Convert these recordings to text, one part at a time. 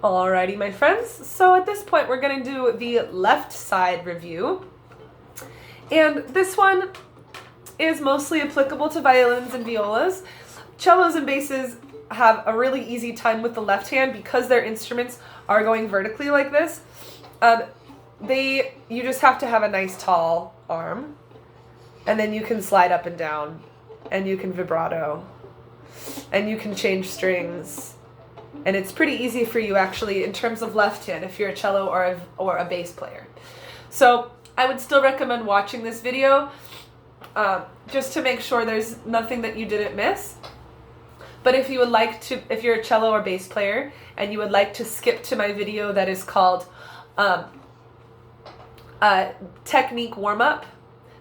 Alrighty, my friends. So at this point, we're going to do the left side review. And this one is mostly applicable to violins and violas. Cellos and basses have a really easy time with the left hand because their instruments are going vertically like this. You just have to have a nice tall arm, and then you can slide up and down, and you can vibrato, and you can change strings. And it's pretty easy for you actually in terms of left hand if you're a cello or a bass player. So I would still recommend watching this video just to make sure there's nothing that you didn't miss. But if you would like to, if you're a cello or bass player and you would like to skip to my video that is called technique warm-up,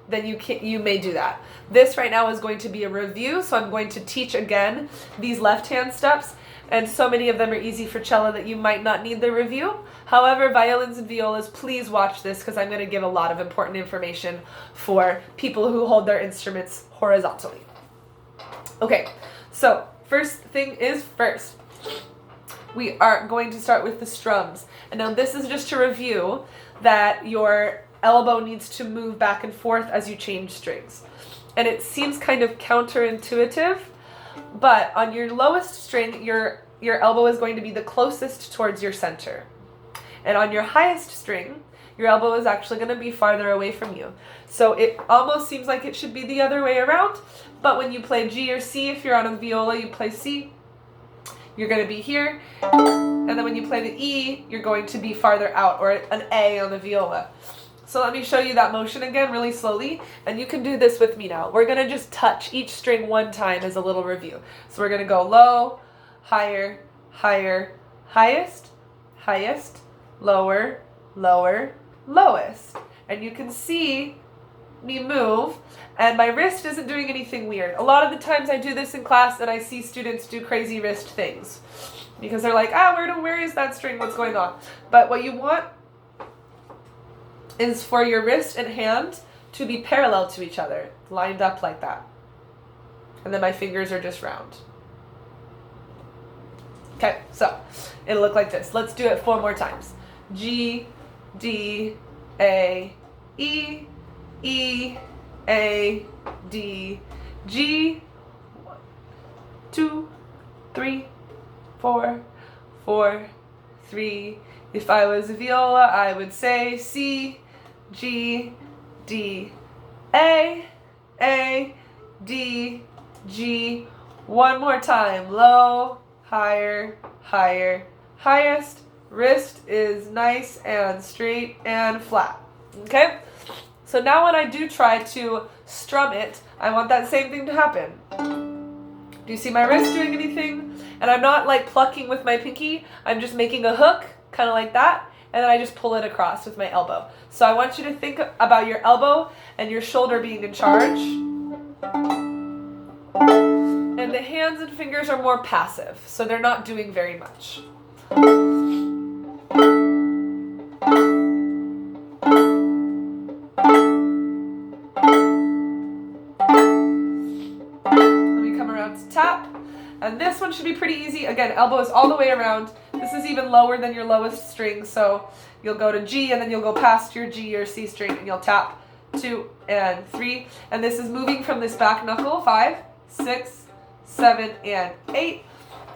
then you may do that. This right now is going to be a review, so I'm going to teach again these left-hand steps, and so many of them are easy for cello that you might not need the review. However, violins and violas, please watch this because I'm going to give a lot of important information for people who hold their instruments horizontally. Okay, so first thing is first. We are going to start with the strums. And now this is just to review that your elbow needs to move back and forth as you change strings. And it seems kind of counterintuitive, but on your lowest string, your elbow is going to be the closest towards your center. And on your highest string, your elbow is actually going to be farther away from you. So it almost seems like it should be the other way around, but when you play G or C, if you're on a viola, you play C, you're going to be here. And then when you play the E, you're going to be farther out, or an A on the viola. So let me show you that motion again really slowly, and you can do this with me now. We're going to just touch each string one time as a little review. So we're going to go low, higher, higher, highest, highest, lower, lower, lowest. And you can see me move, and my wrist isn't doing anything weird. A lot of the times I do this in class and I see students do crazy wrist things because they're like, where is that string? What's going on? But what you want is for your wrist and hand to be parallel to each other, lined up like that. And then my fingers are just round. Okay, so it'll look like this. Let's do it 4 more times. G, D, A, E, E, A, D, G, 1, 2, 3, 4, 4, 3. If I was a viola, I would say C, G, D, A, D, G. One more time. Low, higher, higher, highest. Wrist is nice and straight and flat. Okay? So now when I do try to strum it, I want that same thing to happen. Do you see my wrist doing anything? And I'm not like plucking with my pinky. I'm just making a hook, kind of like that. And then I just pull it across with my elbow. So I want you to think about your elbow and your shoulder being in charge. And the hands and fingers are more passive, so they're not doing very much. Let me come around to tap. And this one should be pretty easy. Again, elbow is all the way around. This is even lower than your lowest string, so you'll go to G and then you'll go past your G or C string and you'll tap 2 and 3. And this is moving from this back knuckle, 5, 6, 7, and 8.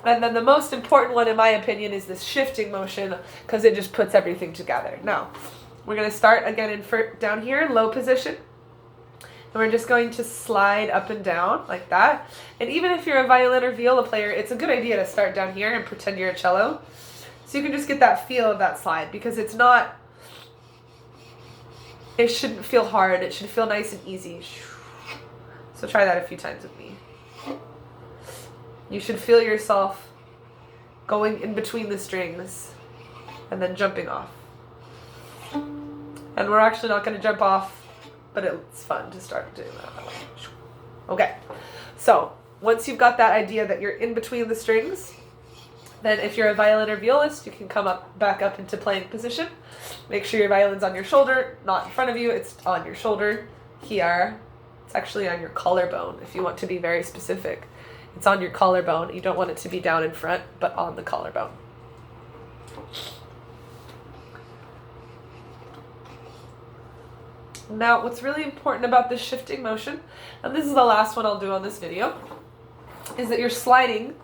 And then the most important one, in my opinion, is this shifting motion because it just puts everything together. Now, we're going to start again down here, low position. And we're just going to slide up and down like that. And even if you're a violin or viola player, it's a good idea to start down here and pretend you're a cello. So you can just get that feel of that slide because it shouldn't feel hard. It should feel nice and easy. So try that a few times with me. You should feel yourself going in between the strings and then jumping off. And we're actually not going to jump off, but it's fun to start doing that way. Okay, so once you've got that idea that you're in between the strings, then if you're a violin or violist, you can come back up into playing position. Make sure your violin's on your shoulder, not in front of you. It's on your shoulder here. It's actually on your collarbone if you want to be very specific. It's on your collarbone. You don't want it to be down in front, but on the collarbone. Now, what's really important about this shifting motion, and this is the last one I'll do on this video, is that you're sliding,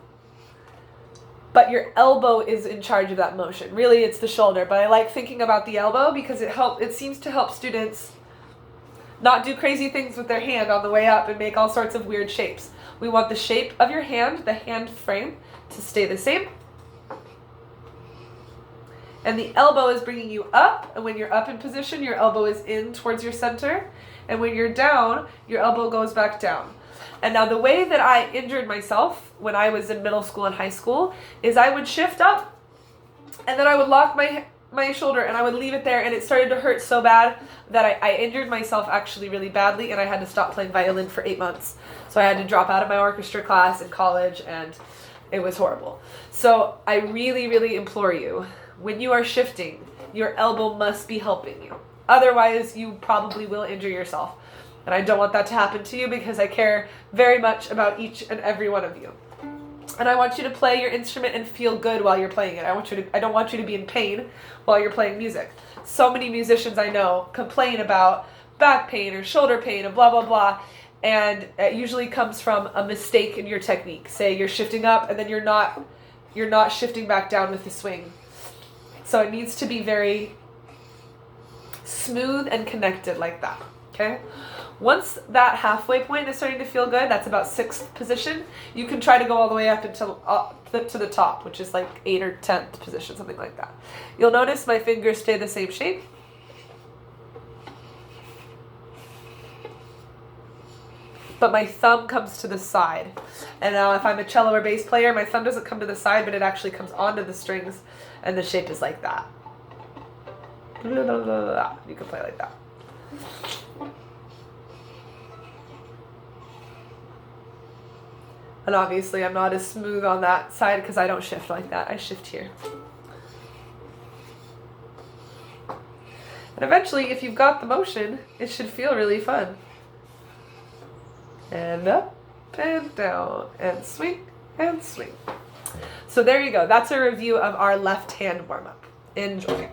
but your elbow is in charge of that motion. Really, it's the shoulder, but I like thinking about the elbow because it seems to help students not do crazy things with their hand on the way up and make all sorts of weird shapes. We want the shape of your hand, the hand frame, to stay the same. And the elbow is bringing you up, and when you're up in position, your elbow is in towards your center. And when you're down, your elbow goes back down. And now the way that I injured myself when I was in middle school and high school is I would shift up, and then I would lock my shoulder, and I would leave it there, and it started to hurt so bad that I injured myself actually really badly, and I had to stop playing violin for 8 months. So I had to drop out of my orchestra class in college, and it was horrible. So I really, really implore you, when you are shifting, your elbow must be helping you. Otherwise, you probably will injure yourself. And I don't want that to happen to you because I care very much about each and every one of you. And I want you to play your instrument and feel good while you're playing it. I don't want you to be in pain while you're playing music. So many musicians I know complain about back pain or shoulder pain and blah, blah, blah. And it usually comes from a mistake in your technique. Say you're shifting up and then you're not shifting back down with the swing. So it needs to be very smooth and connected like that, okay? Once that halfway point is starting to feel good, that's about 6th position, you can try to go all the way up until to the top, which is like 8th or 10th position, something like that. You'll notice my fingers stay the same shape. But my thumb comes to the side. And now if I'm a cello or bass player, my thumb doesn't come to the side, but it actually comes onto the strings, and the shape is like that. You can play like that. And obviously I'm not as smooth on that side because I don't shift like that. I shift here. And eventually, if you've got the motion, it should feel really fun. And up and down and swing and swing. So there you go. That's a review of our left hand warm-up. Enjoy.